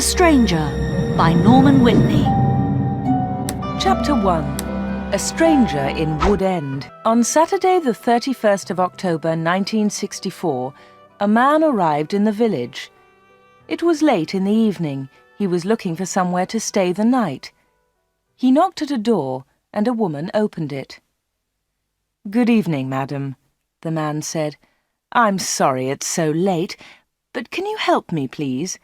The Stranger by Norman Whitney. Chapter 1. A Stranger in Wood End. On Saturday the 31st of October 1964, a man arrived in the village. It was late in the evening. He was looking for somewhere to stay the night. He knocked at a door, and a woman opened it. "Good evening, madam," the man said. "I'm sorry it's so late, but can you help me, please?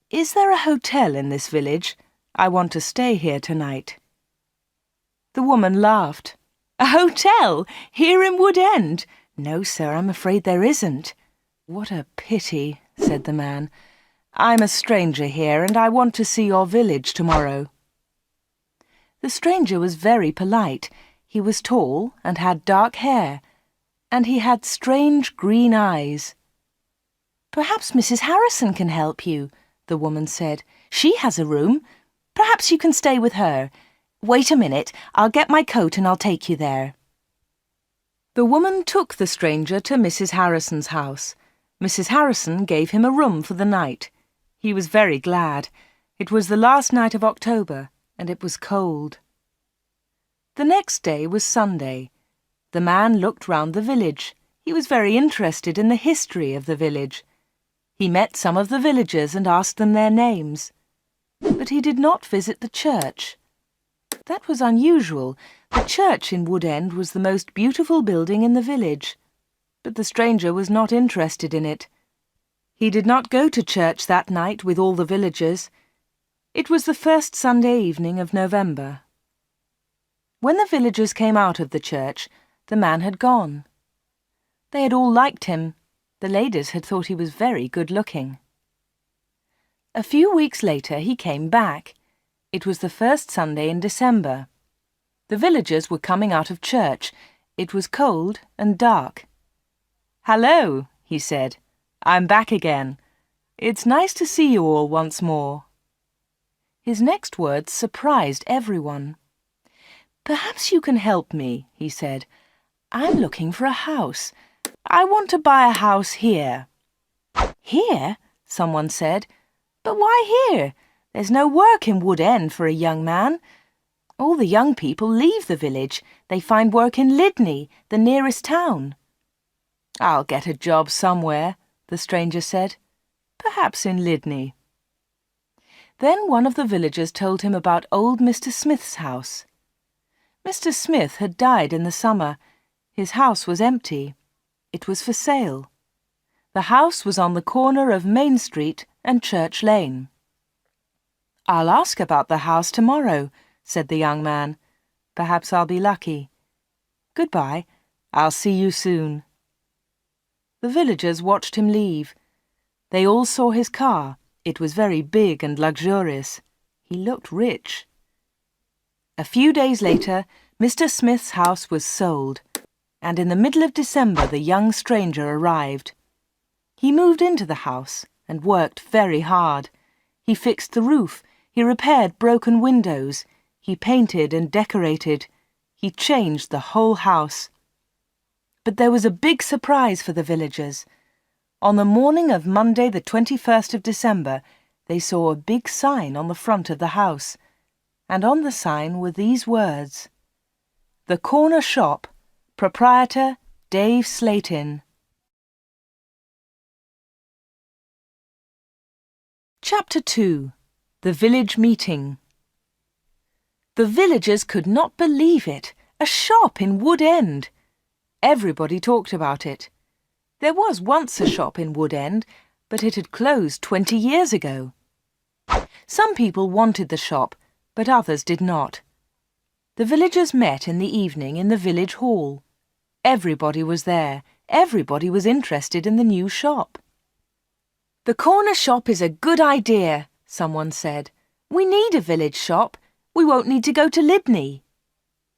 Is there a hotel in this village? I want to stay here tonight." The woman laughed. "A hotel? Here in Wood End? No, sir, I'm afraid there isn't." "What a pity," said the man. "I'm a stranger here, and I want to see your village tomorrow." The stranger was very polite. He was tall and had dark hair, and he had strange green eyes. "Perhaps Mrs. Harrison can help you," the woman said. "She has a room. Perhaps you can stay with her. Wait a minute, I'll get my coat and I'll take you there." The woman took the stranger to Mrs. Harrison's house. Mrs. Harrison gave him a room for the night. He was very glad. It was the last night of October, and it was cold. The next day was Sunday. The man looked round the village. He was very interested in the history of the village. He met some of the villagers and asked them their names. But he did not visit the church. That was unusual. The church in Wood End was the most beautiful building in the village. But the stranger was not interested in it. He did not go to church that night with all the villagers. It was the first Sunday evening of November. When the villagers came out of the church, the man had gone. They had all liked him. The ladies had thought he was very good-looking. A few weeks later he came back. It was the first Sunday in December. The villagers were coming out of church. It was cold and dark. "Hello," he said. "I'm back again. It's nice to see you all once more." His next words surprised everyone. "Perhaps you can help me," he said. "I'm looking for a house. I want to buy a house here." "Here?" someone said. "But why here? There's no work in Wood End for a young man. All the young people leave the village. They find work in Lydney, the nearest town." "I'll get a job somewhere," the stranger said. "Perhaps in Lydney." Then one of the villagers told him about old Mr. Smith's house. Mr. Smith had died in the summer. His house was empty. It was for sale. The house was on the corner of Main Street and Church Lane. "I'll ask about the house tomorrow," said the young man. "Perhaps I'll be lucky. Goodbye. I'll see you soon." The villagers watched him leave. They all saw his car. It was very big and luxurious. He looked rich. A few days later, Mr. Smith's house was sold, and in the middle of December the young stranger arrived. He moved into the house and worked very hard. He fixed the roof, he repaired broken windows, he painted and decorated, he changed the whole house. But there was a big surprise for the villagers. On the morning of Monday the 21st of December, they saw a big sign on the front of the house, and on the sign were these words: "The Corner Shop, Proprietor Dave Slatin." Chapter 2. The Village Meeting. The villagers could not believe it. A shop in Wood End. Everybody talked about it. There was once a shop in Wood End, but it had closed 20 years ago. Some people wanted the shop, but others did not. The villagers met in the evening in the village hall. Everybody was there. Everybody was interested in the new shop. "The corner shop is a good idea," someone said. "We need a village shop. We won't need to go to Lydney."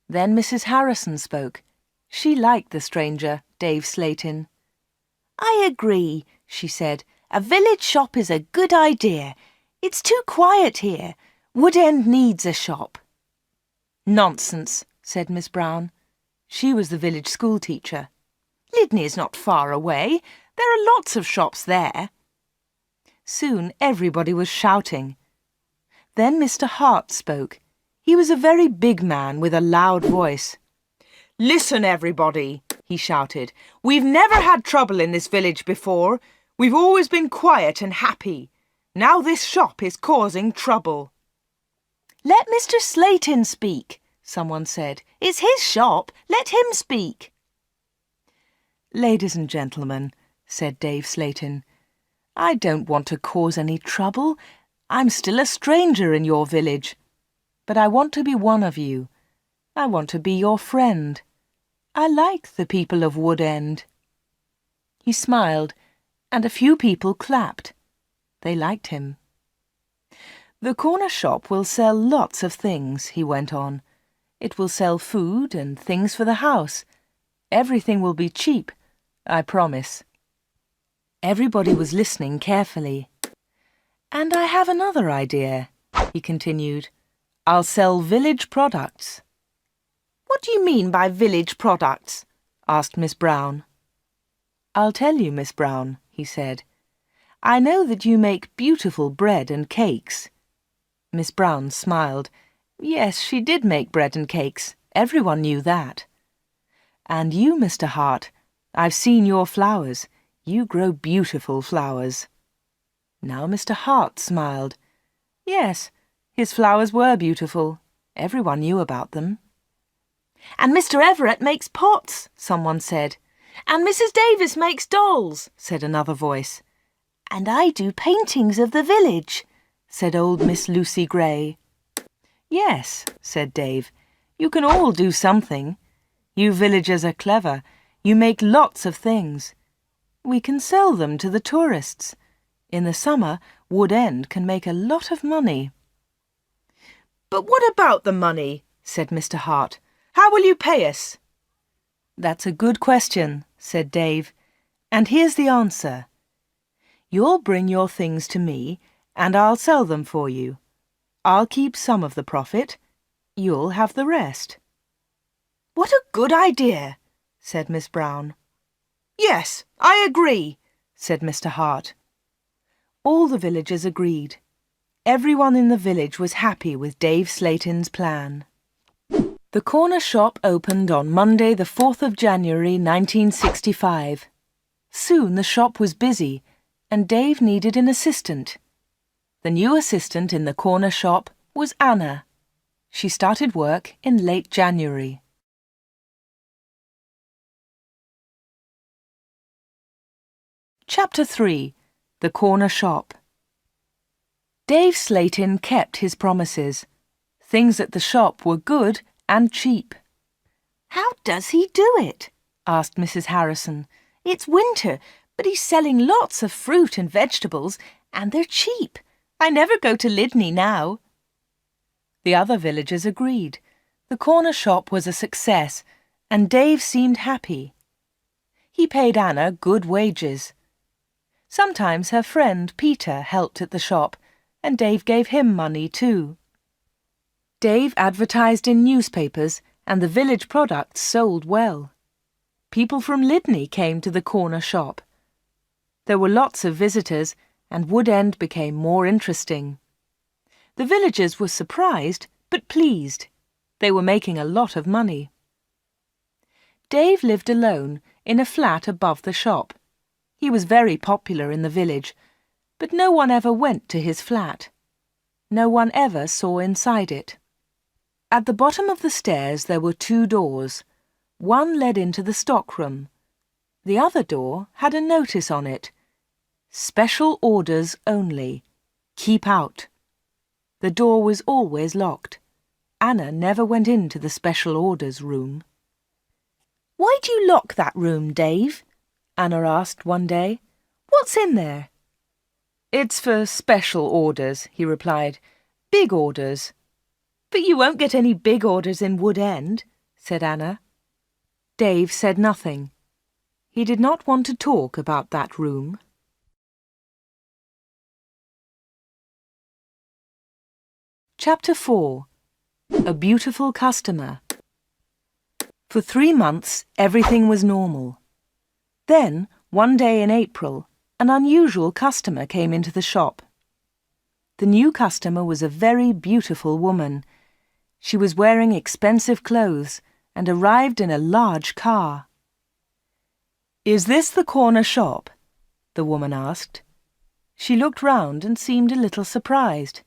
Then Mrs. Harrison spoke. She liked the stranger, Dave Slatin. "I agree," she said. "A village shop is a good idea. It's too quiet here. Wood End needs a shop." "Nonsense," said Miss Brown. She was the village school teacher. "Lydney is not far away. There are lots of shops there." Soon everybody was shouting. Then Mr. Hart spoke. He was a very big man with a loud voice. "Listen, everybody," he shouted. "We've never had trouble in this village before. We've always been quiet and happy. Now this shop is causing trouble." "Let Mr. Slayton speak," someone said. "It's his shop. Let him speak." "Ladies and gentlemen," said Dave Slayton, "I don't want to cause any trouble. I'm still a stranger in your village. But I want to be one of you. I want to be your friend. I like the people of Wood End." He smiled, and a few people clapped. They liked him. "The corner shop will sell lots of things," he went on. "It will sell food and things for the house. Everything will be cheap, I promise." Everybody was listening carefully. "And I have another idea," he continued. "I'll sell village products." "What do you mean by village products?" asked Miss Brown. "I'll tell you, Miss Brown," he said. "I know that you make beautiful bread and cakes." Miss Brown smiled. Yes, she did make bread and cakes. Everyone knew that. "And you, Mr. Hart, I've seen your flowers. You grow beautiful flowers." Now Mr. Hart smiled. Yes, his flowers were beautiful. Everyone knew about them. "And Mr. Everett makes pots," someone said. "And Mrs. Davis makes dolls," said another voice. "And I do paintings of the village," said old Miss Lucy Gray. "Yes," said Dave, "you can all do something. You villagers are clever. You make lots of things. We can sell them to the tourists. In the summer, Wood End can make a lot of money." "But what about the money?" said Mr. Hart. "How will you pay us?" "That's a good question," said Dave. "And here's the answer. You'll bring your things to me, and I'll sell them for you. I'll keep some of the profit. You'll have the rest." "What a good idea," said Miss Brown. "Yes, I agree," said Mr. Hart. All the villagers agreed. Everyone in the village was happy with Dave Slayton's plan. The corner shop opened on Monday the 4th of January 1965. Soon the shop was busy, and Dave needed an assistant. The new assistant in the corner shop was Anna. She started work in late January. Chapter 3. The Corner Shop. Dave Slayton kept his promises. Things at the shop were good and cheap. "How does he do it?" asked Mrs. Harrison. "It's winter, but he's selling lots of fruit and vegetables, and they're cheap. I never go to Lydney now." The other villagers agreed. The corner shop was a success, and Dave seemed happy. He paid Anna good wages. Sometimes her friend Peter helped at the shop, and Dave gave him money too. Dave advertised in newspapers, and the village products sold well. People from Lydney came to the corner shop. There were lots of visitors, and Wood End became more interesting. The villagers were surprised, but pleased. They were making a lot of money. Dave lived alone in a flat above the shop. He was very popular in the village, but no one ever went to his flat. No one ever saw inside it. At the bottom of the stairs there were 2 doors. One led into the stockroom. The other door had a notice on it. "Special orders only. Keep out." The door was always locked. Anna never went into the special orders room. "Why do you lock that room, Dave?" Anna asked one day. "What's in there?" "It's for special orders," he replied. "Big orders." "But you won't get any big orders in Wood End," said Anna. Dave said nothing. He did not want to talk about that room. Chapter 4. A Beautiful Customer. For 3 months, everything was normal. Then, one day in April, an unusual customer came into the shop. The new customer was a very beautiful woman. She was wearing expensive clothes and arrived in a large car. "Is this the corner shop?" the woman asked. She looked round and seemed a little surprised.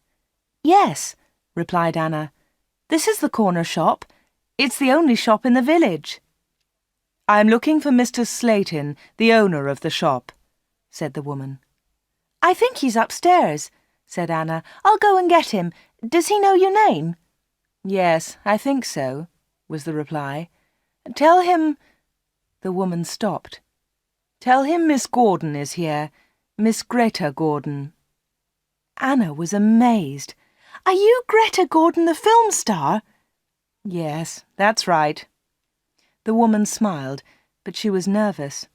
"Yes," replied Anna. "This is the corner shop. It's the only shop in the village." "I'm looking for Mr. Slayton, the owner of the shop," said the woman. "I think he's upstairs," said Anna. "I'll go and get him. Does he know your name?" "Yes, I think so," was the reply. "Tell him—" The woman stopped. "Tell him Miss Gordon is here, Miss Greta Gordon." Anna was amazed. "Are you Greta Gordon, the film star?" "Yes, that's right." The woman smiled, but she was nervous.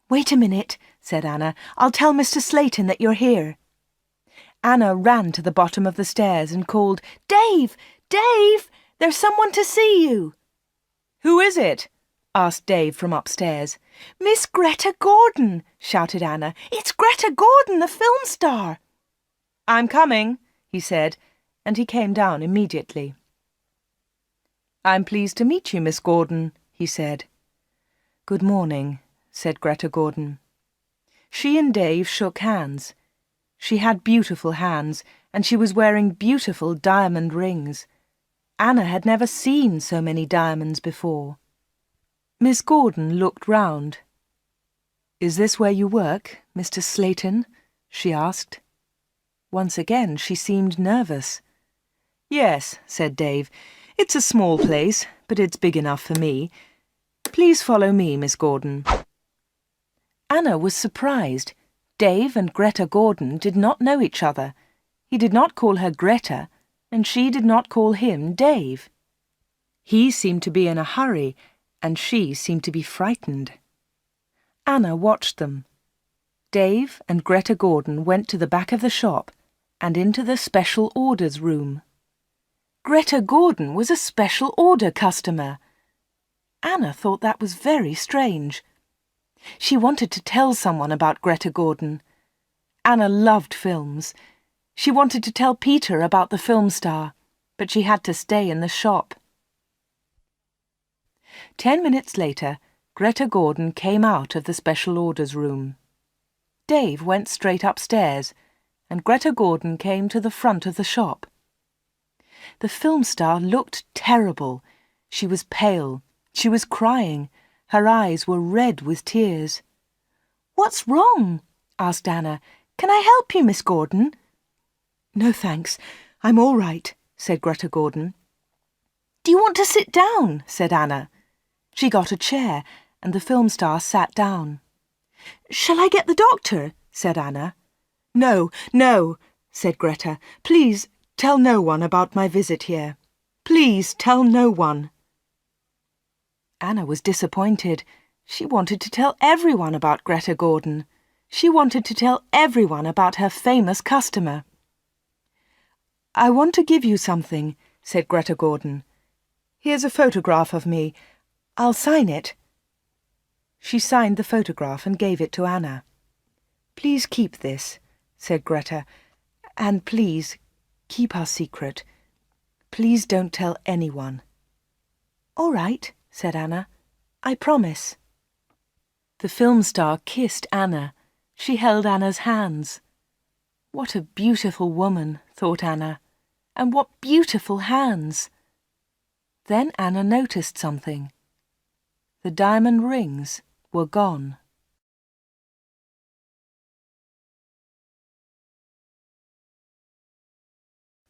"Wait a minute," said Anna. "I'll tell Mr. Slayton that you're here." Anna ran to the bottom of the stairs and called, "Dave! Dave! There's someone to see you." "Who is it?" asked Dave from upstairs. "Miss Greta Gordon!" shouted Anna. "It's Greta Gordon, the film star!" "I'm coming," he said, and he came down immediately. "I'm pleased to meet you, Miss Gordon," he said. "Good morning," said Greta Gordon. She and Dave shook hands. She had beautiful hands, and she was wearing beautiful diamond rings. Anna had never seen so many diamonds before. Miss Gordon looked round. "Is this where you work, Mr. Slayton?" she asked. Once again she seemed nervous. "Yes," said Dave. "It's a small place, but it's big enough for me. Please follow me, Miss Gordon." Anna was surprised. Dave and Greta Gordon did not know each other. He did not call her Greta, and she did not call him Dave. He seemed to be in a hurry, and she seemed to be frightened. Anna watched them. Dave and Greta Gordon went to the back of the shop and into the special orders room. Greta Gordon was a special order customer. Anna thought that was very strange. She wanted to tell someone about Greta Gordon. Anna loved films. She wanted to tell Peter about the film star, but she had to stay in the shop. 10 minutes later, Greta Gordon came out of the special orders room. Dave went straight upstairs, and Greta Gordon came to the front of the shop. The film star looked terrible. She was pale. She was crying. Her eyes were red with tears. "What's wrong?" asked Anna. "Can I help you, Miss Gordon?" "No, thanks. I'm all right," said Greta Gordon. "Do you want to sit down?" said Anna. She got a chair, and the film star sat down. "Shall I get the doctor?" said Anna. "No, no," said Greta. "Please tell no one about my visit here. Please tell no one." Anna was disappointed. She wanted to tell everyone about Greta Gordon. She wanted to tell everyone about her famous customer. "I want to give you something," said Greta Gordon. "Here's a photograph of me. I'll sign it." She signed the photograph and gave it to Anna. "Please keep this," said Greta, "and please keep our secret. Please don't tell anyone." "All right," said Anna. "I promise." The film star kissed Anna. She held Anna's hands. What a beautiful woman, thought Anna, and what beautiful hands. Then Anna noticed something. The diamond rings were gone.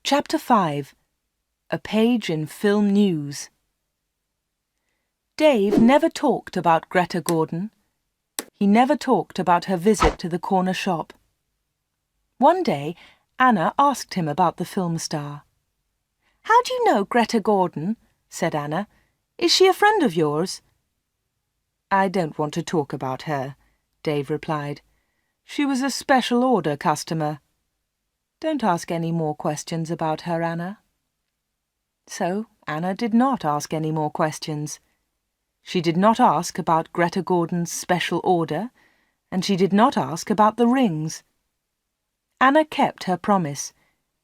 Chapter 5. A Page in Film News. Dave never talked about Greta Gordon. He never talked about her visit to the corner shop. One day, Anna asked him about the film star. "How do you know Greta Gordon?" said Anna. "Is she a friend of yours?" "I don't want to talk about her," Dave replied. "She was a special order customer. Don't ask any more questions about her, Anna." So Anna did not ask any more questions. She did not ask about Greta Gordon's special order, and she did not ask about the rings. Anna kept her promise.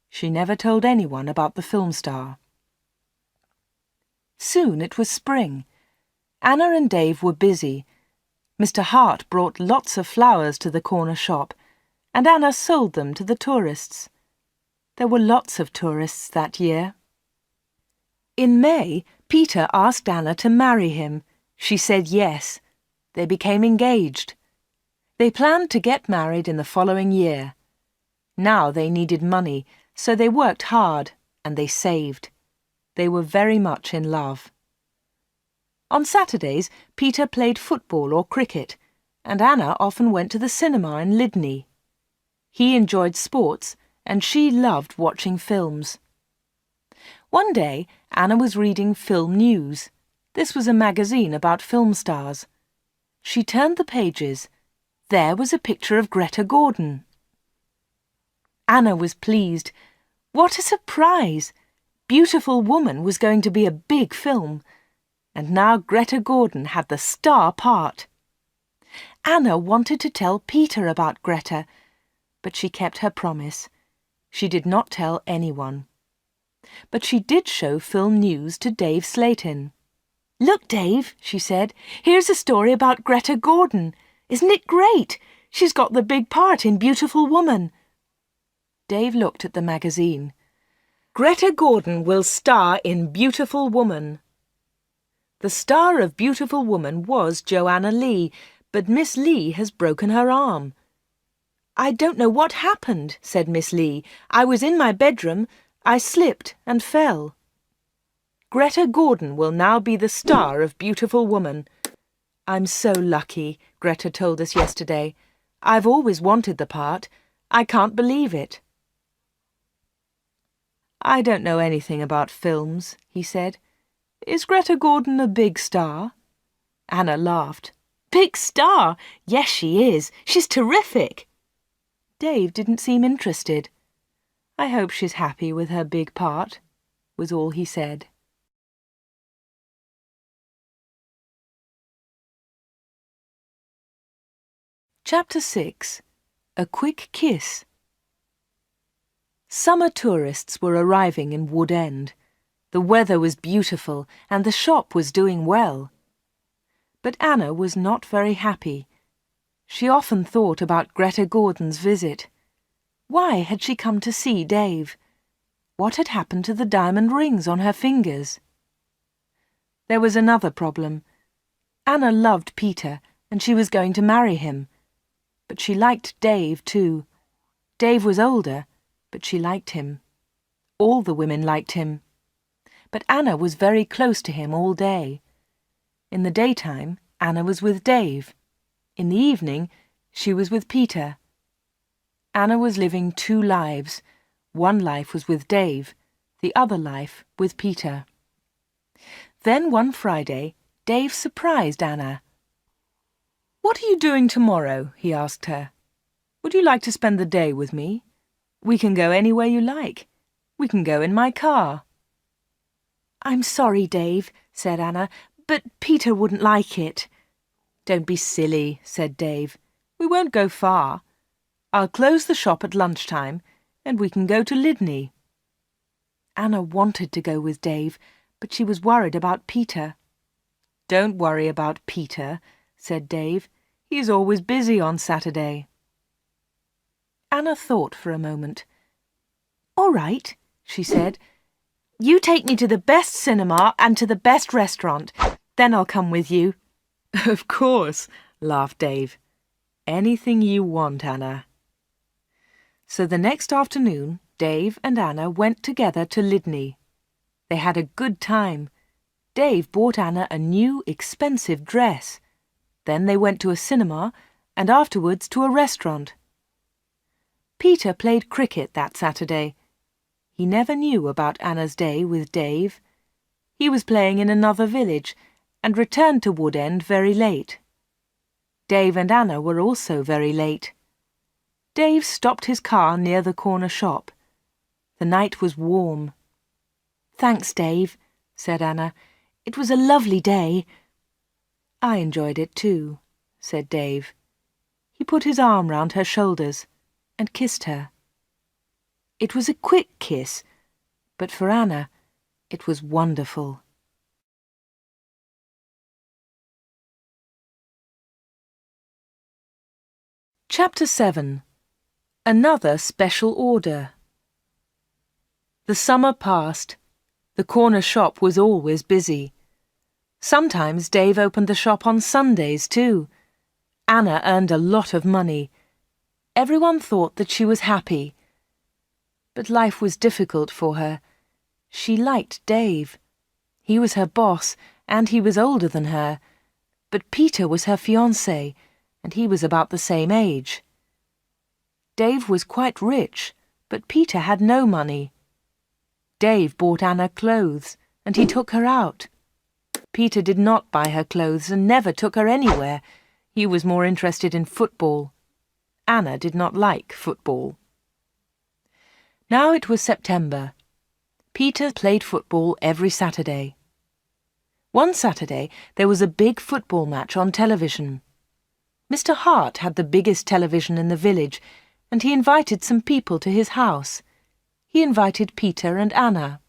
She never told anyone about the film star. Soon it was spring. Anna and Dave were busy. Mr. Hart brought lots of flowers to the corner shop, and Anna sold them to the tourists. There were lots of tourists that year. In May, Peter asked Anna to marry him. She said yes. They became engaged. They planned to get married in the following year. Now they needed money, so they worked hard and they saved. They were very much in love. On Saturdays, Peter played football or cricket, and Anna often went to the cinema in Lydney. He enjoyed sports, and she loved watching films. One day, Anna was reading Film News. This was a magazine about film stars. She turned the pages. There was a picture of Greta Gordon. Anna was pleased. What a surprise! Beautiful Woman was going to be a big film, and now Greta Gordon had the star part. Anna wanted to tell Peter about Greta, but she kept her promise. She did not tell anyone. But she did show Film News to Dave Slayton. "Look, Dave," she said, "here's a story about Greta Gordon. Isn't it great? She's got the big part in Beautiful Woman." Dave looked at the magazine. "Greta Gordon will star in Beautiful Woman." The star of Beautiful Woman was Joanna Lee, but Miss Lee has broken her arm. "I don't know what happened," said Miss Lee. "I was in my bedroom. I slipped and fell." Greta Gordon will now be the star of Beautiful Woman. "I'm so lucky," Greta told us yesterday. "I've always wanted the part. I can't believe it." "I don't know anything about films," he said. "Is Greta Gordon a big star?" Anna laughed. "Big star? Yes, she is. She's terrific." Dave didn't seem interested. "I hope she's happy with her big part," was all he said. Chapter 6. A Quick Kiss. Summer tourists were arriving in Wood End. The weather was beautiful and the shop was doing well. But Anna was not very happy. She often thought about Greta Gordon's visit. Why had she come to see Dave? What had happened to the diamond rings on her fingers? There was another problem. Anna loved Peter and she was going to marry him. But she liked Dave too. Dave was older, but she liked him. All the women liked him. But Anna was very close to him all day. In the daytime, Anna was with Dave. In the evening, she was with Peter. Anna was living two lives. One life was with Dave, the other life with Peter. Then one Friday, Dave surprised Anna. "What are you doing tomorrow?" he asked her. "Would you like to spend the day with me? We can go anywhere you like. We can go in my car." "I'm sorry, Dave," said Anna, "but Peter wouldn't like it." "Don't be silly," said Dave. "We won't go far. I'll close the shop at lunchtime, and we can go to Lydney." Anna wanted to go with Dave, but she was worried about Peter. "Don't worry about Peter," said Dave. "He's always busy on Saturday." Anna thought for a moment. "All right," she said. "You take me to the best cinema and to the best restaurant. Then I'll come with you." "Of course," laughed Dave. "Anything you want, Anna." So the next afternoon, Dave and Anna went together to Lydney. They had a good time. Dave bought Anna a new, expensive dress. Then they went to a cinema and afterwards to a restaurant. Peter played cricket that Saturday. He never knew about Anna's day with Dave. He was playing in another village and returned to Wood End very late. Dave and Anna were also very late. Dave stopped his car near the corner shop. The night was warm. "Thanks, Dave," said Anna. "It was a lovely day." "I enjoyed it too," said Dave. He put his arm round her shoulders and kissed her. It was a quick kiss, but for Anna, it was wonderful. Chapter 7. Another Special Order. The summer passed. The corner shop was always busy. Sometimes Dave opened the shop on Sundays too. Anna earned a lot of money. Everyone thought that she was happy. But life was difficult for her. She liked Dave. He was her boss, and he was older than her. But Peter was her fiancé, and he was about the same age. Dave was quite rich, but Peter had no money. Dave bought Anna clothes, and he took her out. Peter did not buy her clothes and never took her anywhere. He was more interested in football. Anna did not like football. Now it was September. Peter played football every Saturday. One Saturday there was a big football match on television. Mr. Hart had the biggest television in the village, and he invited some people to his house. He invited Peter and Anna.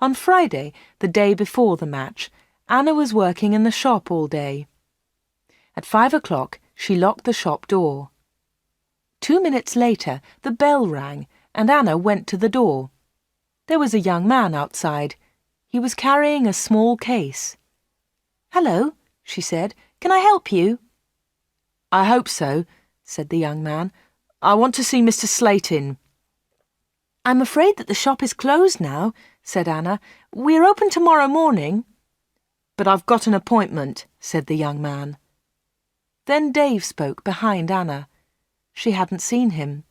On Friday, the day before the match, Anna was working in the shop all day. At 5 o'clock, she locked the shop door. 2 minutes later, the bell rang, and Anna went to the door. There was a young man outside. He was carrying a small case. "Hello," she said. "Can I help you?" "I hope so," said the young man. "I want to see Mr. Slayton." "I'm afraid that the shop is closed now," said Anna. "We're open tomorrow morning." "But I've got an appointment," said the young man. Then Dave spoke behind Anna. She hadn't seen him.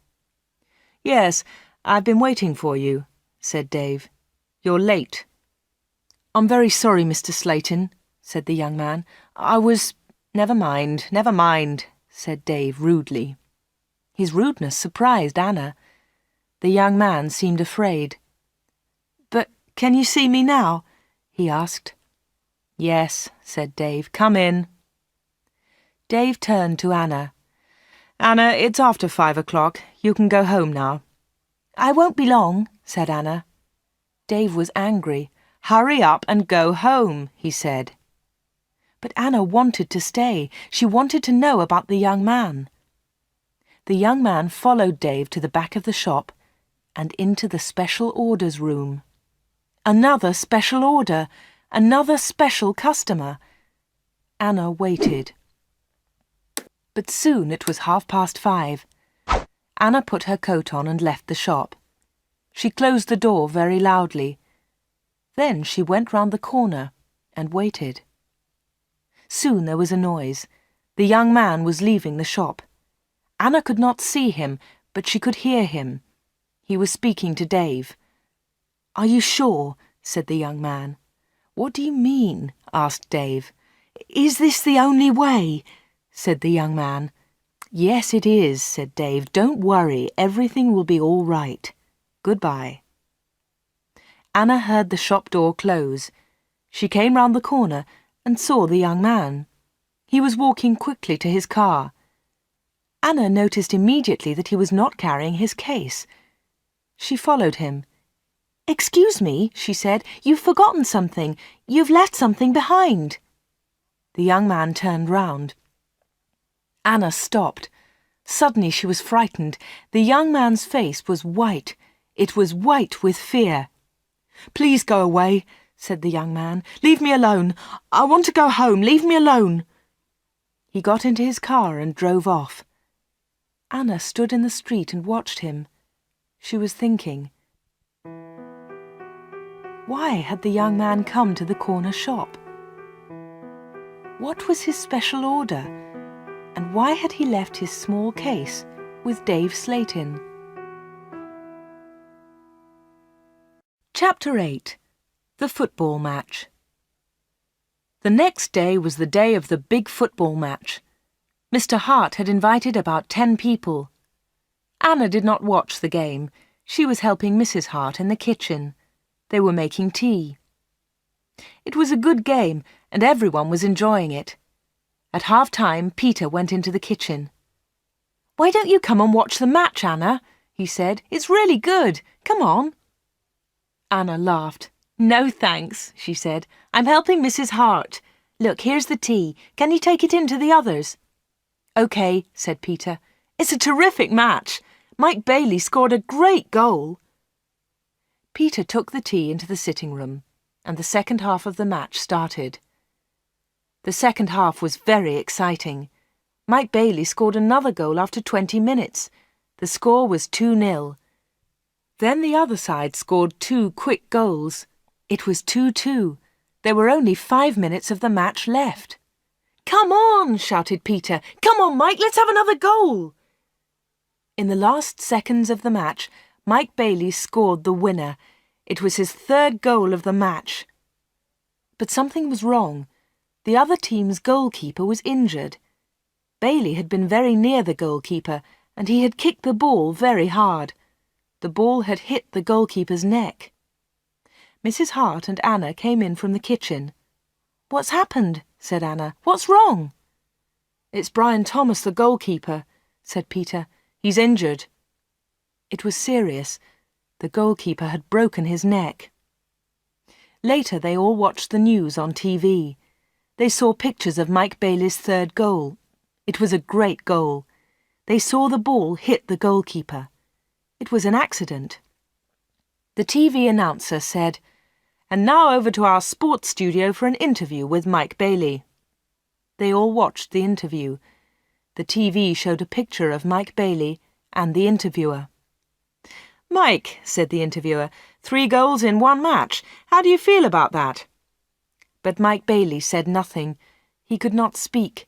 "Yes, I've been waiting for you," said Dave. "You're late." "I'm very sorry, Mr. Slayton," said the young man. Never mind, said Dave rudely. His rudeness surprised Anna. The young man seemed afraid. "But can you see me now?" he asked. "Yes," said Dave. "Come in." Dave turned to Anna. "Anna, it's after 5 o'clock. You can go home now." "I won't be long," said Anna. Dave was angry. "Hurry up and go home," he said. But Anna wanted to stay. She wanted to know about the young man. The young man followed Dave to the back of the shop and into the special orders room. Another special order, another special customer. Anna waited. But soon it was 5:30. Anna put her coat on and left the shop. She closed the door very loudly. Then she went round the corner and waited. Soon there was a noise. The young man was leaving the shop. Anna could not see him, but she could hear him. He was speaking to Dave. "Are you sure?" said the young man. "What do you mean?" asked Dave. "Is this the only way?" said the young man. "Yes, it is," said Dave. "Don't worry, everything will be all right. Goodbye." Anna heard the shop door close. She came round the corner and saw the young man. He was walking quickly to his car. Anna noticed immediately that he was not carrying his case. She followed him. "Excuse me," she said, "you've forgotten something. You've left something behind." The young man turned round. Anna stopped. Suddenly she was frightened. The young man's face was white. It was white with fear. "Please go away," said the young man. "Leave me alone. I want to go home. Leave me alone." He got into his car and drove off. Anna stood in the street and watched him. She was thinking. Why had the young man come to the corner shop? What was his special order? And why had he left his small case with Dave Slayton? Chapter 8. The Football Match. The next day was the day of the big football match. Mr. Hart had invited about 10 people. Anna did not watch the game. She was helping Mrs. Hart in the kitchen. They were making tea. It was a good game, and everyone was enjoying it. At half-time, Peter went into the kitchen. "Why don't you come and watch the match, Anna?" he said. It's really good. Come on. Anna laughed. No, thanks, she said. I'm helping Mrs. Hart. Look, here's the tea. Can you take it in to the others? OK, said Peter. It's a terrific match. Mike Bailey scored a great goal. Peter took the tea into the sitting room, and the second half of the match started. The second half was very exciting. Mike Bailey scored another goal after 20 minutes. The score was 2-0. Then the other side scored 2 quick goals. It was 2-2. There were only 5 minutes of the match left. Come on, shouted Peter. Come on, Mike, let's have another goal. In the last seconds of the match, Mike Bailey scored the winner. It was his 3rd goal of the match. But something was wrong. The other team's goalkeeper was injured. Bailey had been very near the goalkeeper, and he had kicked the ball very hard. The ball had hit the goalkeeper's neck. Mrs. Hart and Anna came in from the kitchen. What's happened? Said Anna. What's wrong? It's Brian Thomas, the goalkeeper, said Peter. He's injured. It was serious. The goalkeeper had broken his neck. Later they all watched the news on TV. They saw pictures of Mike Bailey's 3rd goal. It was a great goal. They saw the ball hit the goalkeeper. It was an accident. The TV announcer said, "And now over to our sports studio for an interview with Mike Bailey." They all watched the interview. The TV showed a picture of Mike Bailey and the interviewer. "Mike," said the interviewer, 3 goals in 1 match. How do you feel about that?" But Mike Bailey said nothing. He could not speak.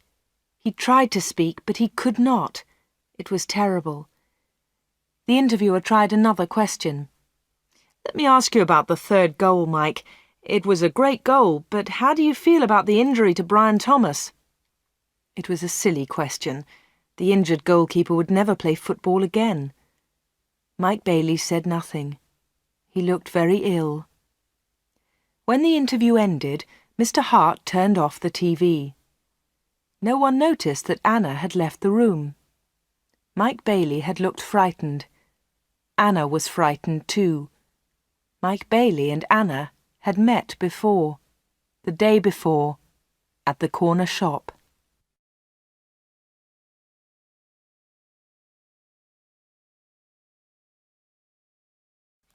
He tried to speak, but he could not. It was terrible. The interviewer tried another question. "Let me ask you about the 3rd goal, Mike. It was a great goal, but how do you feel about the injury to Brian Thomas?" It was a silly question. The injured goalkeeper would never play football again. Mike Bailey said nothing. He looked very ill. When the interview ended, Mr. Hart turned off the TV. No one noticed that Anna had left the room. Mike Bailey had looked frightened. Anna was frightened too. Mike Bailey and Anna had met before, the day before, at the corner shop.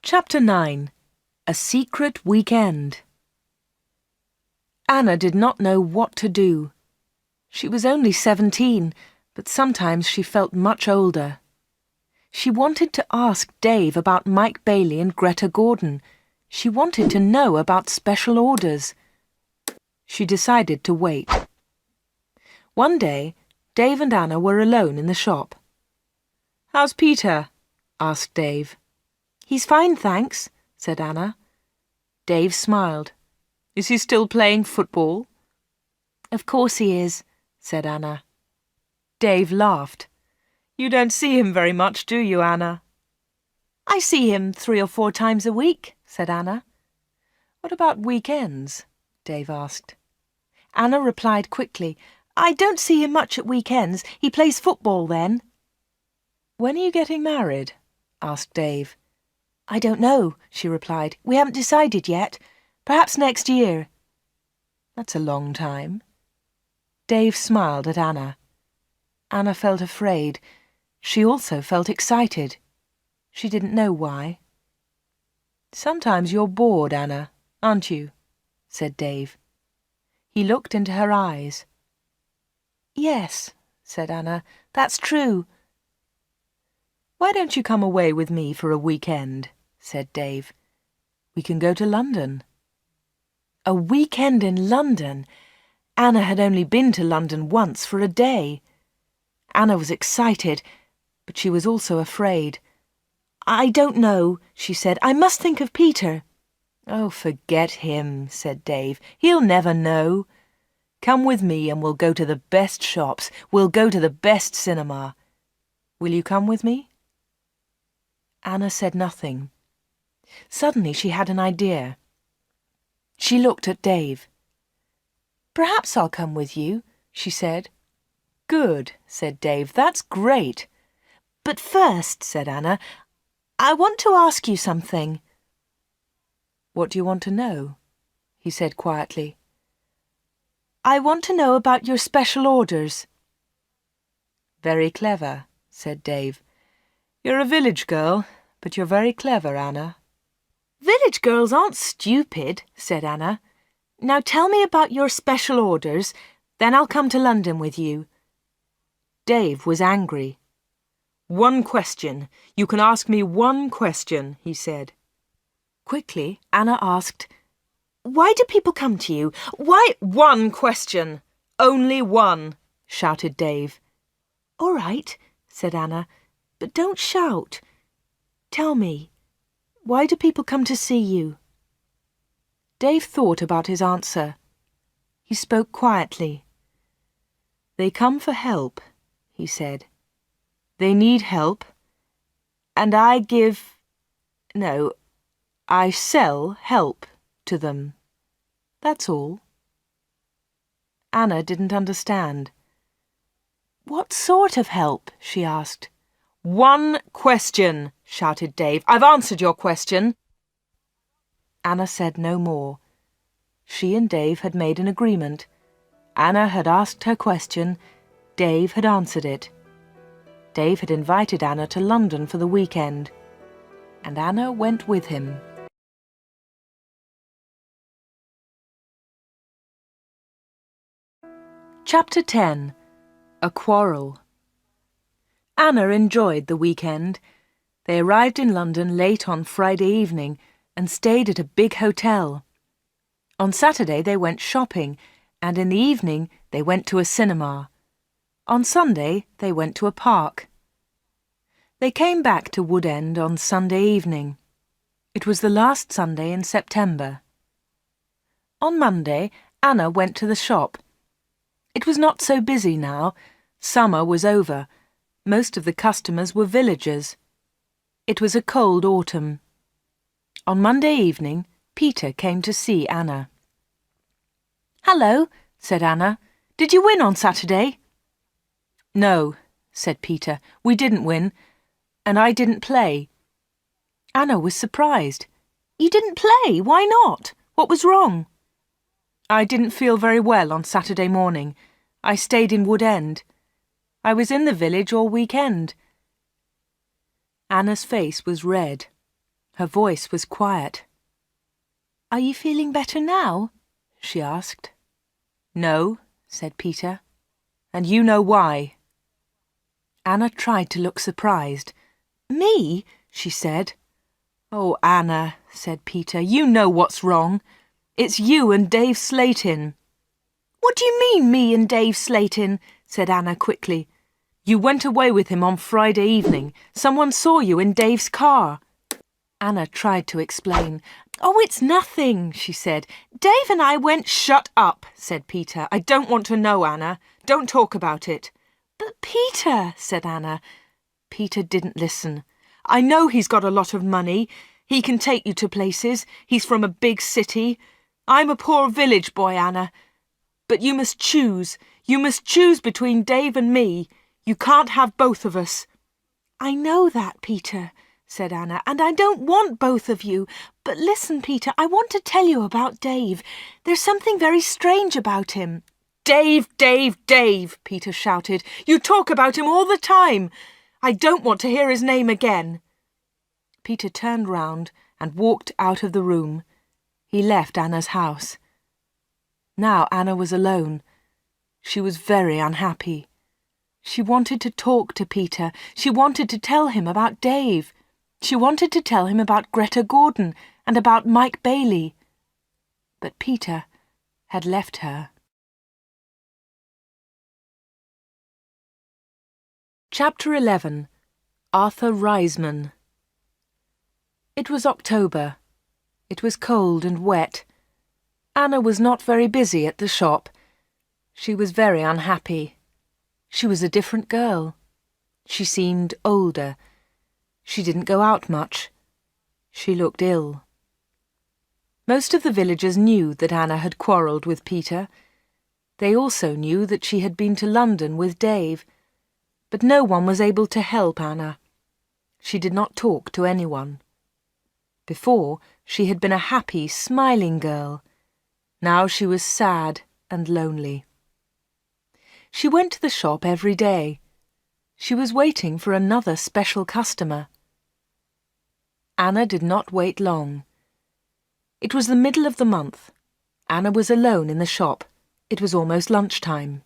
Chapter 9. A Secret Weekend. Anna did not know what to do. She was only 17, but sometimes she felt much older. She wanted to ask Dave about Mike Bailey and Greta Gordon. She wanted to know about special orders. She decided to wait. One day, Dave and Anna were alone in the shop. "How's Peter?" asked Dave. "He's fine, thanks," said Anna. Dave smiled. "Is he still playing football?" "Of course he is," said Anna. Dave laughed. "You don't see him very much, do you, Anna?" "I see him 3 or 4 times a week," said Anna. "What about weekends?" Dave asked. Anna replied quickly, "I don't see him much at weekends. He plays football then." "When are you getting married?" asked Dave. "I don't know," she replied. "We haven't decided yet. Perhaps next year." "That's a long time." Dave smiled at Anna. Anna felt afraid. She also felt excited. She didn't know why. "Sometimes you're bored, Anna, aren't you?" said Dave. He looked into her eyes. "Yes," said Anna, "that's true." "Why don't you come away with me for a weekend?" said Dave. "We can go to London." A weekend in London! Anna had only been to London once for a day. Anna was excited, but she was also afraid. "I don't know," she said. "I must think of Peter." "Oh, forget him," said Dave. "He'll never know. Come with me and we'll go to the best shops. We'll go to the best cinema. Will you come with me?" Anna said nothing. Suddenly she had an idea. She looked at Dave. "Perhaps I'll come with you," she said. "Good," said Dave. "That's great." "But first," said Anna, I want to ask you something." "What do you want to know?" he said quietly. "I want to know about your special orders." "Very clever," said Dave. "You're a village girl, but you're very clever, Anna." "Village girls aren't stupid," said Anna. "Now tell me about your special orders, then I'll come to London with you." Dave was angry. "One question. You can ask me one question," he said. Quickly, Anna asked, "Why do people come to you? Why—" "One question! Only one!" shouted Dave. "All right," said Anna, "but don't shout. Tell me, why do people come to see you?" Dave thought about his answer. He spoke quietly. "They come for help," he said. "They need help, and I sell help to them. That's all." Anna didn't understand. "What sort of help?" she asked. "One question," shouted Dave. "I've answered your question." Anna said no more. She and Dave had made an agreement. Anna had asked her question. Dave had answered it. Dave had invited Anna to London for the weekend, and Anna went with him. Chapter 10. A Quarrel. Anna enjoyed the weekend. They arrived in London late on Friday evening and stayed at a big hotel. On Saturday they went shopping, and in the evening they went to a cinema. On Sunday they went to a park. They came back to Wood End on Sunday evening. It was the last Sunday in September. On Monday, Anna went to the shop. It was not so busy now. Summer was over. Most of the customers were villagers. It was a cold autumn. On Monday evening, Peter came to see Anna. "Hello," said Anna. "Did you win on Saturday?" "No," said Peter. "We didn't win, and I didn't play." Anna was surprised. "You didn't play? Why not? What was wrong?" "I didn't feel very well on Saturday morning. I stayed in Wood End. I was in the village all weekend." Anna's face was red. Her voice was quiet. "Are you feeling better now?" she asked. "No," said Peter, "and you know why." Anna tried to look surprised. "Me?" she said. "Oh, Anna," said Peter, "you know what's wrong. It's you and Dave Slatin." "What do you mean, me and Dave Slatin?" said Anna quickly. "You went away with him on Friday evening. Someone saw you in Dave's car." Anna tried to explain. "Oh, it's nothing," she said. "Dave and I went—" "Shut up," said Peter. "I don't want to know, Anna. Don't talk about it." "But Peter," said Anna. Peter didn't listen. "I know he's got a lot of money. He can take you to places. He's from a big city. I'm a poor village boy, Anna. But you must choose. You must choose between Dave and me. You can't have both of us." "I know that, Peter," said Anna, "and I don't want both of you. But listen, Peter, I want to tell you about Dave. There's something very strange about him." "Dave, Dave, Dave," Peter shouted. "You talk about him all the time. I don't want to hear his name again." Peter turned round and walked out of the room. He left Anna's house. Now Anna was alone. She was very unhappy. She wanted to talk to Peter. She wanted to tell him about Dave. She wanted to tell him about Greta Gordon and about Mike Bailey. But Peter had left her. Chapter 11. Arthur Riseman. It was October. It was cold and wet. Anna was not very busy at the shop. She was very unhappy. She was a different girl. She seemed older. She didn't go out much. She looked ill. Most of the villagers knew that Anna had quarrelled with Peter. They also knew that she had been to London with Dave. But no one was able to help Anna. She did not talk to anyone. Before, she had been a happy, smiling girl. Now she was sad and lonely. She went to the shop every day. She was waiting for another special customer. Anna did not wait long. It was the middle of the month. Anna was alone in the shop. It was almost lunchtime.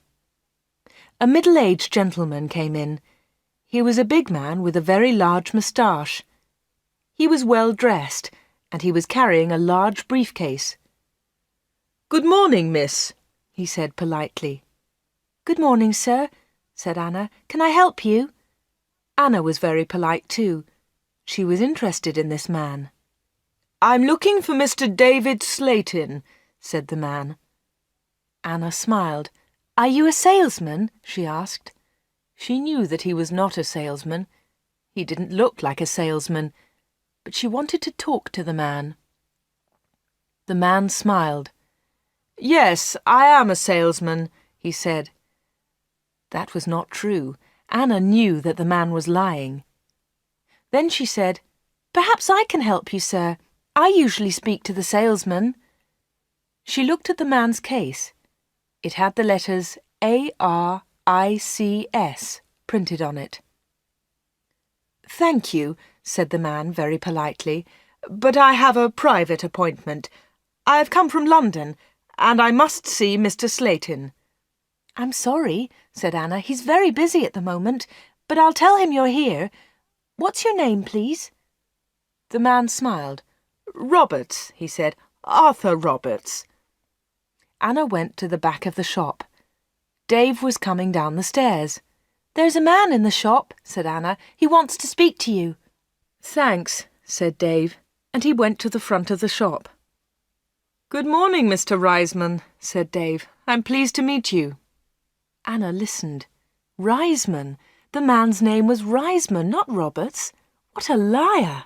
A middle-aged gentleman came in. He was a big man with a very large moustache. He was well dressed, and he was carrying a large briefcase. "Good morning, miss," he said politely. "Good morning, sir," said Anna. "Can I help you?" Anna was very polite too. She was interested in this man. "I'm looking for Mr. David Slayton," said the man. Anna smiled. "Are you a salesman?" she asked. She knew that he was not a salesman. He didn't look like a salesman, but she wanted to talk to the man. The man smiled. "Yes, I am a salesman," he said. That was not true. Anna knew that the man was lying. Then she said, "Perhaps I can help you, sir. I usually speak to the salesman." She looked at the man's case. It had the letters ARICS printed on it. "Thank you," said the man very politely, "but I have a private appointment. I have come from London, and I must see Mr. Slayton." "I'm sorry," said Anna. "He's very busy at the moment, but I'll tell him you're here. What's your name, please?" The man smiled. "Roberts," he said. "Arthur Roberts." Anna went to the back of the shop. Dave was coming down the stairs. "There's a man in the shop," said Anna. "He wants to speak to you." "Thanks," said Dave, and he went to the front of the shop. "Good morning, Mr. Reisman," said Dave. "I'm pleased to meet you." Anna listened. Reisman! The man's name was Reisman, not Roberts. What a liar!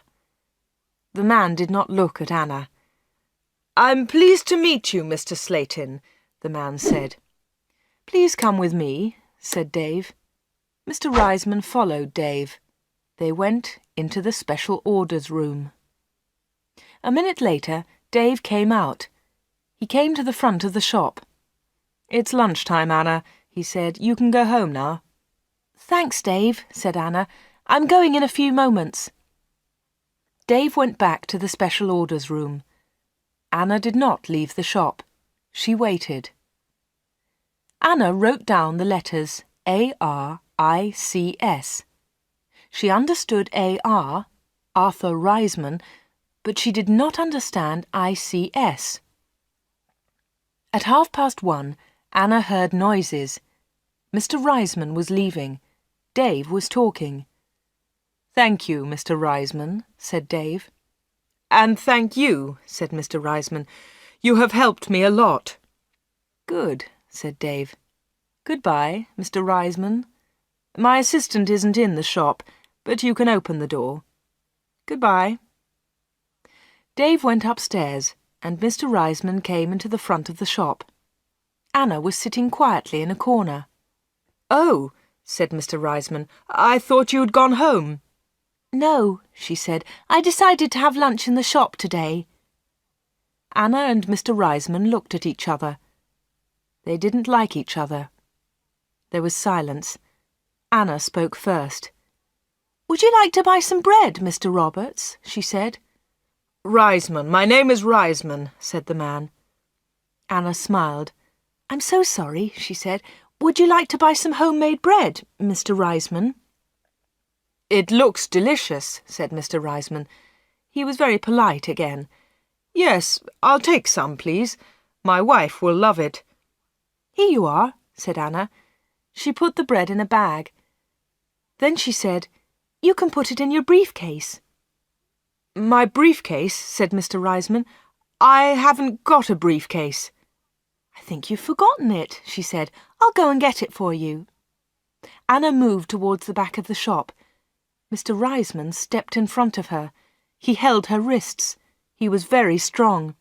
The man did not look at Anna. "I'm pleased to meet you, Mr. Slayton," the man said. "Please come with me," said Dave. Mr. Reisman followed Dave. They went into the special orders room. A minute later, Dave came out. He came to the front of the shop. "It's lunchtime, Anna," he said. "You can go home now." "Thanks, Dave," said Anna. "I'm going in a few moments." Dave went back to the special orders room. Anna did not leave the shop. She waited. Anna wrote down the letters ARICS. She understood AR, Arthur Reisman, but she did not understand ICS. At 1:30, Anna heard noises. Mr. Reisman was leaving. Dave was talking. "Thank you, Mr. Reisman," said Dave. "And thank you," said Mr. Reisman. "You have helped me a lot." "Good," said Dave. "Goodbye, Mr. Reisman. My assistant isn't in the shop, but you can open the door. Goodbye." Dave went upstairs, and Mr. Reisman came into the front of the shop. Anna was sitting quietly in a corner. "Oh," said Mr. Reisman, "I thought you had gone home." "No," she said. "I decided to have lunch in the shop today." Anna and Mr. Reisman looked at each other. They didn't like each other. There was silence. Anna spoke first. "Would you like to buy some bread, Mr. Roberts?" she said. "Reisman. My name is Reisman," said the man. Anna smiled. "I'm so sorry," she said. "Would you like to buy some homemade bread, Mr. Reisman?" "It looks delicious," said Mr. Reisman. He was very polite again. "Yes, I'll take some, please. My wife will love it." "Here you are," said Anna. She put the bread in a bag. Then she said, "You can put it in your briefcase." "My briefcase?" said Mr. Reisman. "I haven't got a briefcase." "I think you've forgotten it," she said. "I'll go and get it for you." Anna moved towards the back of the shop. Mr. Reisman stepped in front of her. He held her wrists. He was very strong.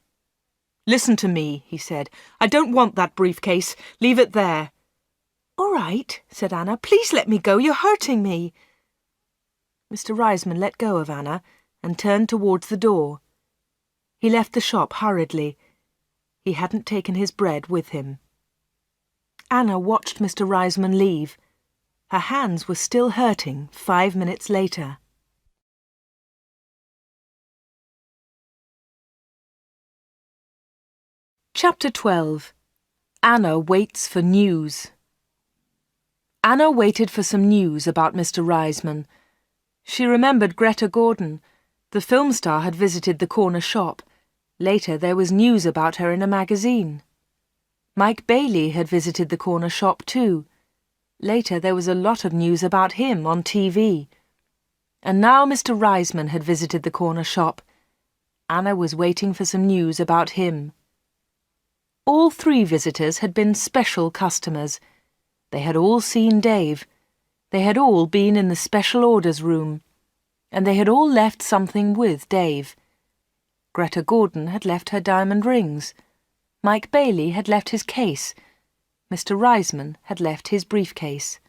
"Listen to me," he said. "I don't want that briefcase. Leave it there." "All right," said Anna. "Please let me go. You're hurting me." Mr. Reisman let go of Anna and turned towards the door. He left the shop hurriedly. He hadn't taken his bread with him. Anna watched Mr. Reisman leave. Her hands were still hurting 5 minutes later. Chapter 12. Anna waits for news. Anna waited for some news about Mr. Reisman. She remembered Greta Gordon. The film star had visited the corner shop. Later there was news about her in a magazine. Mike Bailey had visited the corner shop too. Later there was a lot of news about him on TV. And now Mr. Reisman had visited the corner shop. Anna was waiting for some news about him. All 3 visitors had been special customers. They had all seen Dave. They had all been in the special orders room. And they had all left something with Dave. Greta Gordon had left her diamond rings. Mike Bailey had left his case. Mr. Reisman had left his briefcase.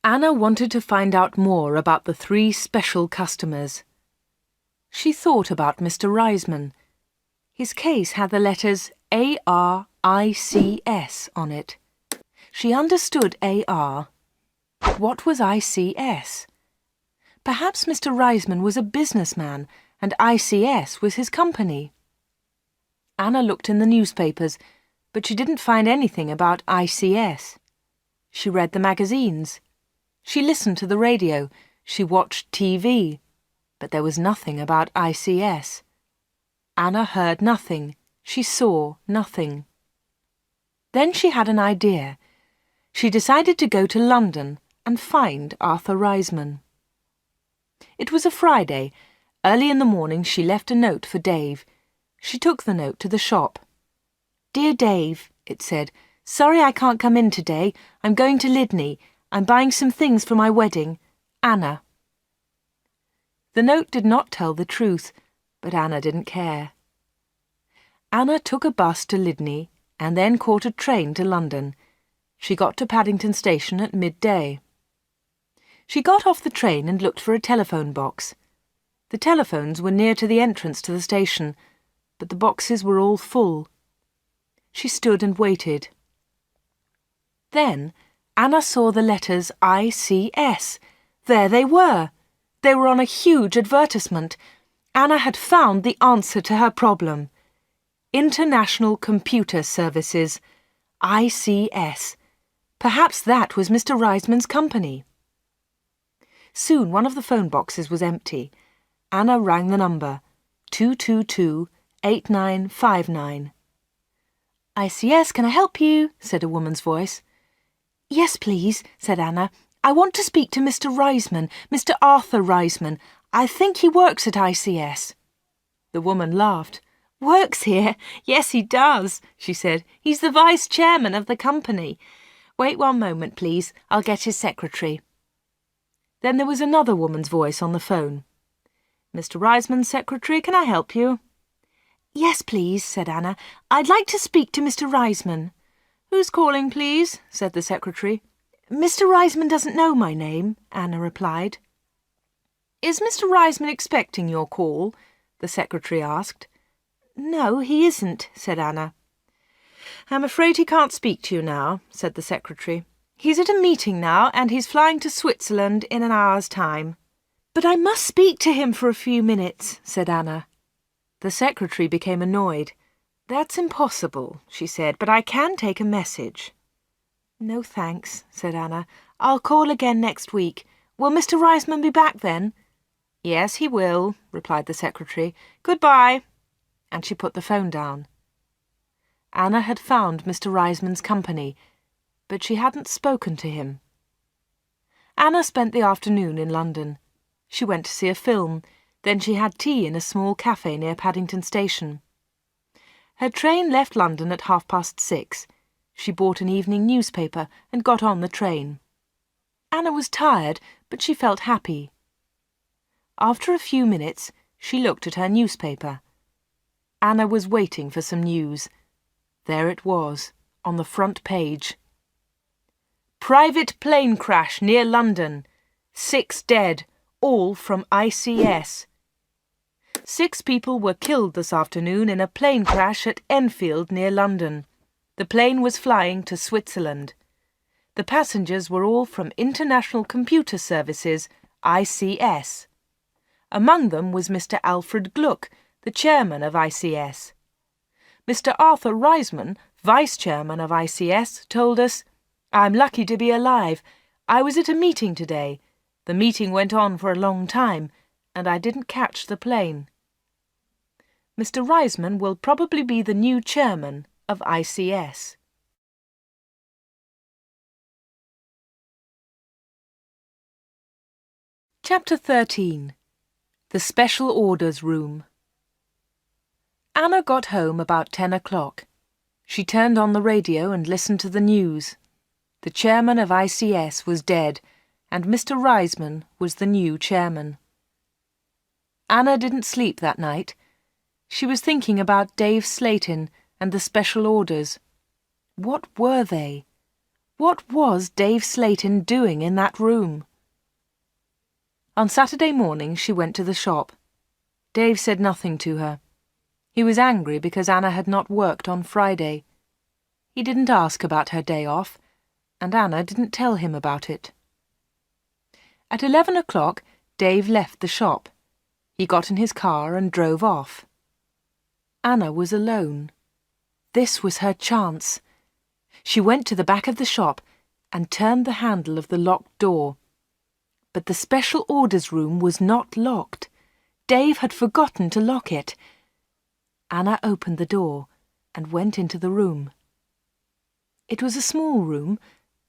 Anna wanted to find out more about the 3 special customers. She thought about Mr. Reisman. His case had the letters ARICS on it. She understood AR. But what was ICS? Perhaps Mr. Reisman was a businessman and ICS was his company. Anna looked in the newspapers, but she didn't find anything about ICS. She read the magazines. She listened to the radio. She watched TV. But there was nothing about ICS. Anna heard nothing. She saw nothing. Then she had an idea. She decided to go to London and find Arthur Reisman. It was a Friday. Early in the morning she left a note for Dave. She took the note to the shop. "Dear Dave," it said, "sorry I can't come in today. I'm going to Lydney. I'm buying some things for my wedding. Anna." The note did not tell the truth, but Anna didn't care. Anna took a bus to Lydney and then caught a train to London. She got to Paddington Station at midday. She got off the train and looked for a telephone box. The telephones were near to the entrance to the station, but the boxes were all full. She stood and waited. Then Anna saw the letters ICS. There they were. They were on a huge advertisement. Anna had found the answer to her problem. International Computer Services, ICS. Perhaps that was Mr. Reisman's company. Soon one of the phone boxes was empty. Anna rang the number, 222-8959. "ICS, can I help you?" said a woman's voice. "Yes, please," said Anna. "I want to speak to Mr. Reisman, Mr. Arthur Reisman. I think he works at ICS." The woman laughed. "Works here? Yes, he does," she said. "He's the vice chairman of the company. Wait 1 moment, please. I'll get his secretary." Then there was another woman's voice on the phone. "Mr. Reisman's secretary, can I help you?" "Yes, please," said Anna. "I'd like to speak to Mr. Reisman." "Who's calling, please?" said the secretary. "Mr. Reisman doesn't know my name," Anna replied. "Is Mr. Reisman expecting your call?" the secretary asked. "No, he isn't," said Anna. "I'm afraid he can't speak to you now," said the secretary. "He's at a meeting now, and he's flying to Switzerland in an hour's time." "But I must speak to him for a few minutes," said Anna. The secretary became annoyed. "That's impossible," she said, "but I can take a message." "No, thanks," said Anna. "I'll call again next week. Will Mr. Reisman be back then?" "Yes, he will," replied the secretary. "Goodbye." And she put the phone down. Anna had found Mr. Reisman's company, but she hadn't spoken to him. Anna spent the afternoon in London. She went to see a film, then she had tea in a small cafe near Paddington Station. Her train left London at 6:30. She bought an evening newspaper and got on the train. Anna was tired, but she felt happy. After a few minutes, she looked at her newspaper. Anna was waiting for some news. There it was, on the front page. "Private plane crash near London. 6 dead, all from ICS. 6 people were killed this afternoon in a plane crash at Enfield near London. The plane was flying to Switzerland. The passengers were all from International Computer Services, ICS. Among them was Mr. Alfred Gluck, the chairman of ICS. Mr. Arthur Reisman, vice chairman of ICS, told us, "I'm lucky to be alive. I was at a meeting today. The meeting went on for a long time, and I didn't catch the plane." Mr. Reisman will probably be the new chairman of ICS. Chapter 13. The Special Orders Room. Anna got home about 10 o'clock. She turned on the radio and listened to the news. The chairman of ICS was dead, and Mr. Reisman was the new chairman. Anna didn't sleep that night. She was thinking about Dave Slayton and the special orders. What were they? What was Dave Slayton doing in that room? On Saturday morning she went to the shop. Dave said nothing to her. He was angry because Anna had not worked on Friday. He didn't ask about her day off, and Anna didn't tell him about it. At 11 o'clock, Dave left the shop. He got in his car and drove off. Anna was alone. This was her chance. She went to the back of the shop and turned the handle of the locked door. But the special orders room was not locked. Dave had forgotten to lock it. Anna opened the door and went into the room. It was a small room,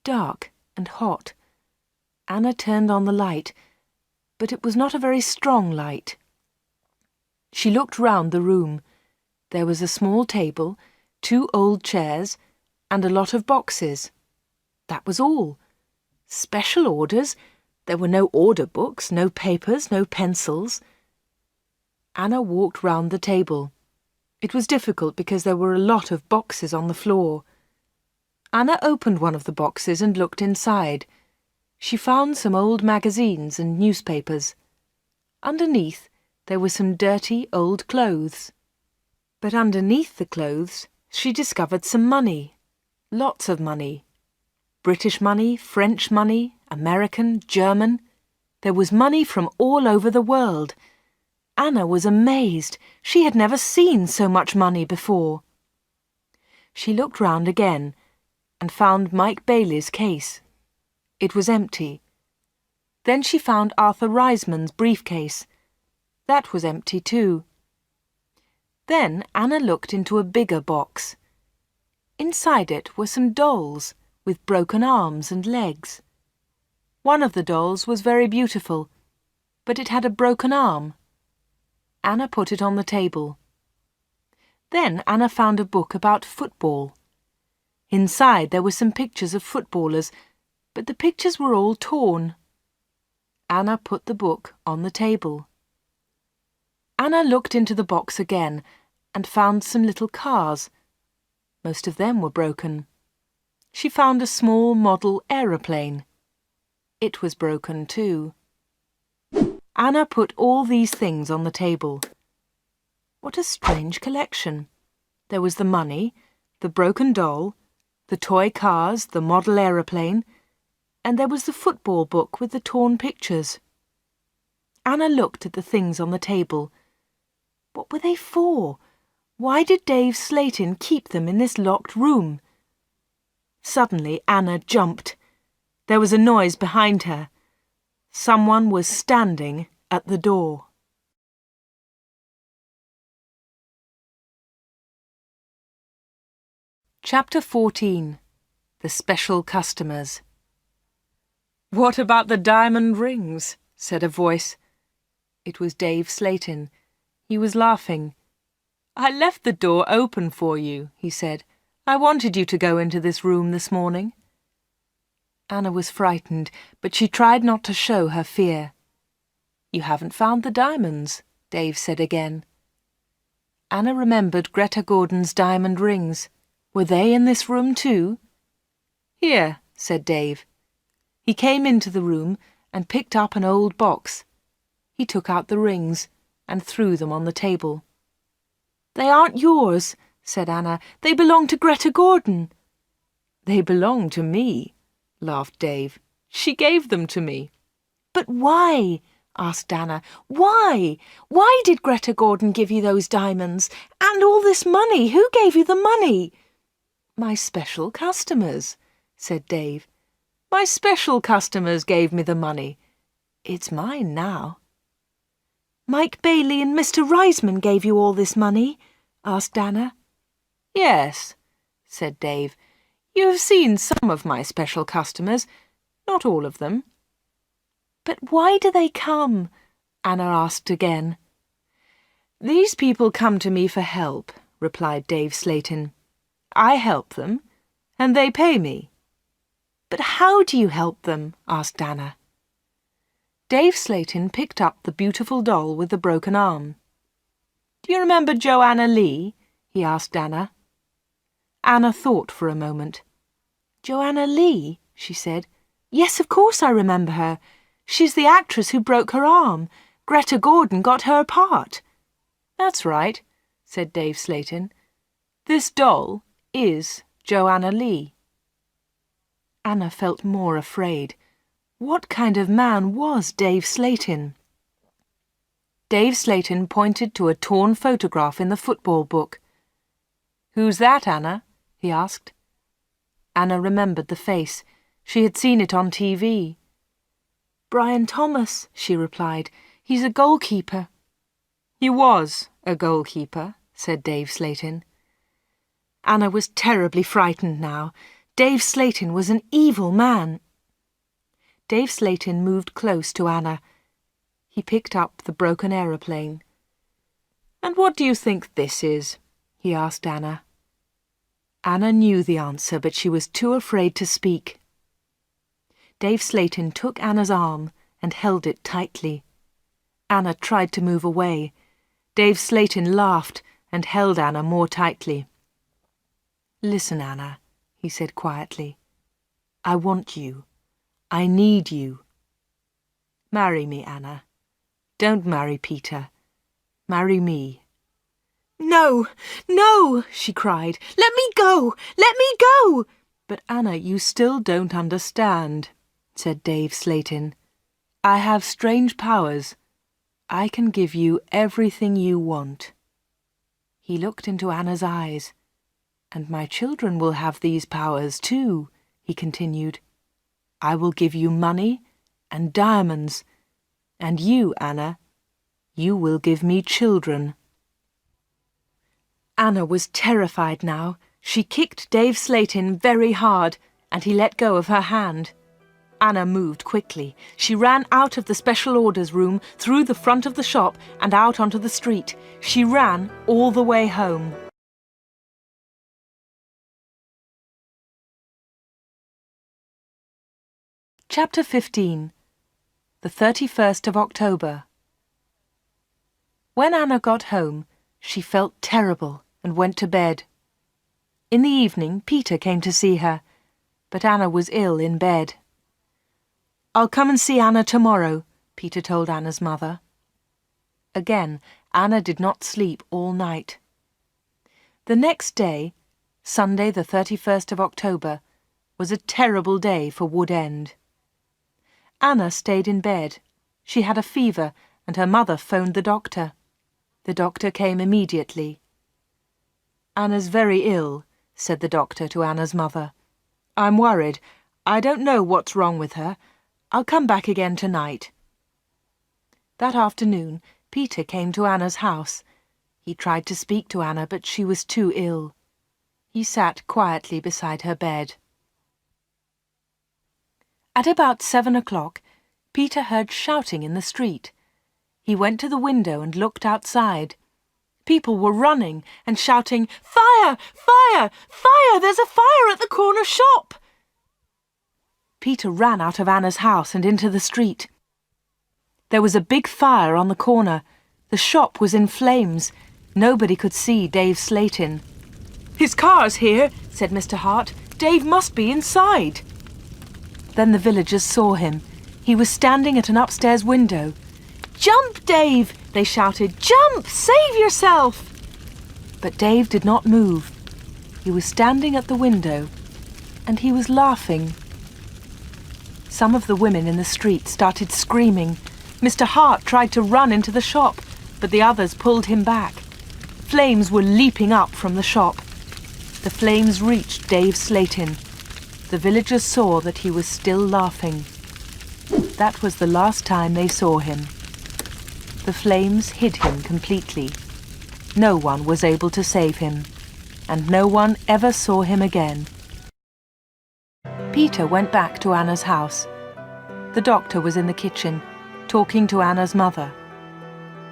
dark and hot. Anna turned on the light, but it was not a very strong light. She looked round the room. There was a small table, 2 old chairs, and a lot of boxes. That was all. Special orders? There were no order books, no papers, no pencils. Anna walked round the table. It was difficult because there were a lot of boxes on the floor. Anna opened one of the boxes and looked inside. She found some old magazines and newspapers. Underneath, there were some dirty old clothes. But underneath the clothes, she discovered some money. Lots of money. British money, French money, American, German. There was money from all over the world. Anna was amazed. She had never seen so much money before. She looked round again and found Mike Bailey's case. It was empty. Then she found Arthur Reisman's briefcase. That was empty too. Then Anna looked into a bigger box. Inside it were some dolls with broken arms and legs. One of the dolls was very beautiful, but it had a broken arm. Anna put it on the table. Then Anna found a book about football. Inside there were some pictures of footballers, but the pictures were all torn. Anna put the book on the table. Anna looked into the box again and found some little cars. Most of them were broken. She found a small model aeroplane. It was broken too. Anna put all these things on the table. What a strange collection. There was the money, the broken doll, the toy cars, the model aeroplane, and there was the football book with the torn pictures. Anna looked at the things on the table. What were they for? Why did Dave Slayton keep them in this locked room? Suddenly Anna jumped. There was a noise behind her. Someone was standing at the door. Chapter 14. The Special Customers. "What about the diamond rings?" said a voice. It was Dave Slayton. He was laughing. "I left the door open for you," he said. "I wanted you to go into this room this morning." Anna was frightened, but she tried not to show her fear. "You haven't found the diamonds," Dave said again. Anna remembered Greta Gordon's diamond rings. Were they in this room too? "Here," said Dave. He came into the room and picked up an old box. He took out the rings and threw them on the table. "They aren't yours," said Anna. "They belong to Greta Gordon." "They belong to me," laughed Dave. "She gave them to me." "But why?" asked Anna. "Why? Why did Greta Gordon give you those diamonds? And all this money? Who gave you the money?" "My special customers," said Dave. "My special customers gave me the money. It's mine now." "Mike Bailey and Mr. Reisman gave you all this money?" asked Anna. "Yes," said Dave. "You have seen some of my special customers, not all of them." "But why do they come?" Anna asked again. "These people come to me for help," replied Dave Slayton. "I help them, and they pay me." "But how do you help them?" asked Anna. Dave Slayton picked up the beautiful doll with the broken arm. "Do you remember Joanna Lee?" he asked Anna. Anna thought for a moment. "Joanna Lee?" she said. "Yes, of course I remember her. She's the actress who broke her arm. Greta Gordon got her part." "That's right," said Dave Slayton. "This doll is Joanna Lee." Anna felt more afraid. What kind of man was Dave Slayton? Dave Slayton pointed to a torn photograph in the football book. "Who's that, Anna?" he asked. Anna remembered the face. She had seen it on TV. "Brian Thomas," she replied. "He's a goalkeeper." "He was a goalkeeper," said Dave Slayton. Anna was terribly frightened now. Dave Slayton was an evil man. Dave Slayton moved close to Anna. He picked up the broken aeroplane. "And what do you think this is?" he asked Anna. Anna knew the answer, but she was too afraid to speak. Dave Slayton took Anna's arm and held it tightly. Anna tried to move away. Dave Slayton laughed and held Anna more tightly. "Listen, Anna," he said quietly. "I want you. I need you. Marry me, Anna. Don't marry Peter. Marry me." "No, no," she cried. "Let me go! Let me go!" "But Anna, you still don't understand," said Dave Slayton. "I have strange powers. I can give you everything you want." He looked into Anna's eyes. "And my children will have these powers too," he continued. "I will give you money and diamonds, and you, Anna, you will give me children." Anna was terrified now. She kicked Dave Slayton very hard, and he let go of her hand. Anna moved quickly. She ran out of the special orders room, through the front of the shop, and out onto the street. She ran all the way home. Chapter 15. The 31st of October. When Anna got home, she felt terrible and went to bed. In the evening, Peter came to see her, but Anna was ill in bed. "I'll come and see Anna tomorrow," Peter told Anna's mother. Again, Anna did not sleep all night. The next day, Sunday the 31st of October, was a terrible day for Wood End. Anna stayed in bed. She had a fever, and her mother phoned the doctor. The doctor came immediately. "Anna's very ill," said the doctor to Anna's mother. "I'm worried. I don't know what's wrong with her. I'll come back again tonight." That afternoon, Peter came to Anna's house. He tried to speak to Anna, but she was too ill. He sat quietly beside her bed. At about 7 o'clock, Peter heard shouting in the street. He went to the window and looked outside. People were running and shouting, "Fire! Fire! Fire! There's a fire at the corner shop!" Peter ran out of Anna's house and into the street. There was a big fire on the corner. The shop was in flames. Nobody could see Dave Slayton. "His car's here," said Mr. Hart. "Dave must be inside." Then the villagers saw him. He was standing at an upstairs window. "Jump, Dave!" they shouted. "Jump! Save yourself!" But Dave did not move. He was standing at the window, and he was laughing. Some of the women in the street started screaming. Mr. Hart tried to run into the shop, but the others pulled him back. Flames were leaping up from the shop. The flames reached Dave Slayton. The villagers saw that he was still laughing. That was the last time they saw him. The flames hid him completely. No one was able to save him, and no one ever saw him again. Peter went back to Anna's house. The doctor was in the kitchen, talking to Anna's mother.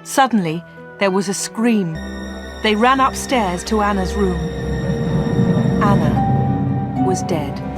Suddenly, there was a scream. They ran upstairs to Anna's room. Anna was dead.